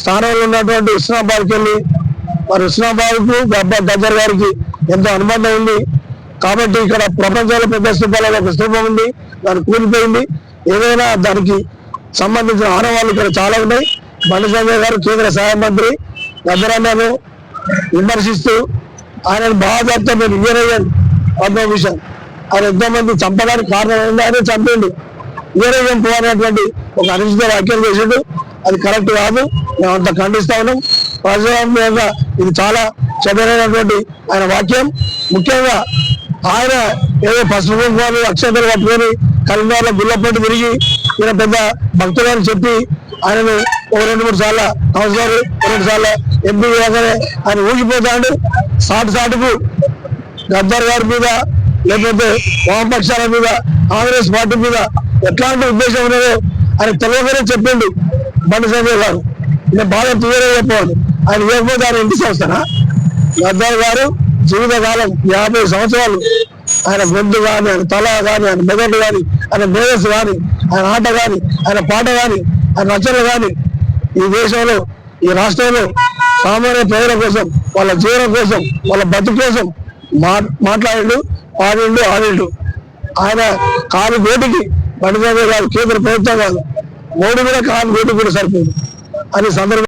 స్థానంలో ఉన్నటువంటి హుస్నాబాద్కి వెళ్ళి మరి హుస్నాబాద్కు గద్దర్ గారికి ఎంతో అనుబంధం ఉంది కాబట్టి ఇక్కడ ప్రపంచంలో పెద్ద స్థూపాలలో ఒక స్థూపం ఉంది, దాన్ని కూలిపోయింది. ఏదైనా దానికి సంబంధించిన ఆనవాళ్ళు ఇక్కడ చాలా ఉన్నాయి. బండి సంజయ్ గారు కేంద్ర సహాయ మంత్రి గద్దరన్నను విమర్శిస్తూ ఆయనను బాగా చెప్తే మీరు ఇంజనీర్ పద్మభూషణ్ ఆయన ఎంతోమంది చంపడానికి కారణమైంది, ఆయన చంపిండు. ఇంజనీర్ పోయినటువంటి ఒక అనుచిత వ్యాఖ్యలు చేసిండు, అది కరెక్ట్ కాదు. మేము అంత ఖండిస్తా ఉన్నాం. ప్రజాస్వామ్యంగా ఇది చాలా చెడ్డమైనటువంటి ఆయన వాక్యం. ముఖ్యంగా ఆయన ఏదో పసుపు కుంకుమలు అక్షంతలు కట్టుకొని కరీంనగర్లో గుళ్ళపట్టి తిరిగి ఈయన పెద్ద భక్తులని చెప్పి ఆయనను ఒక 2-3 సార్లు కౌన్సిలర్ 2 సార్లు ఎంపీ కాగానే ఆయన ఊగిపోతాడు. సాటుకు గద్దర్ గారి మీద లేకపోతే వామపక్షాల మీద కాంగ్రెస్ పార్టీ మీద ఎట్లాంటి ఉద్దేశం ఉన్నదో ఆయన తెలియకనే చెప్పిండు బండి సంజయ్ గారు. నేను బాగా క్లియర్గా చెప్పాలి. ఆయన లేకపోతే ఆయన ఇంటి సంస్థనా? గద్దర్ గారు జీవితకాలం 50 సంవత్సరాలు ఆయన గొంతు కానీ, ఆయన తల కానీ, ఆయన మెదడు కానీ, ఆయన మేధస్సు కానీ, ఆయన ఆట కానీ, ఆయన పాట కానీ, ఆయన రచనలు కానీ ఈ దేశంలో ఈ రాష్ట్రంలో సామాన్య ప్రజల కోసం, వాళ్ళ జీవనం కోసం, వాళ్ళ బతుకు కోసం మాట్లాడిండు, ఆడిండు. ఆయన కాలు గోటికి బండి సంజయ్ గారు కేంద్ర ప్రభుత్వం కాదు, మోడీ కూడా కాలు గోటికి కూడా సరిపోయింది అని సందర్భం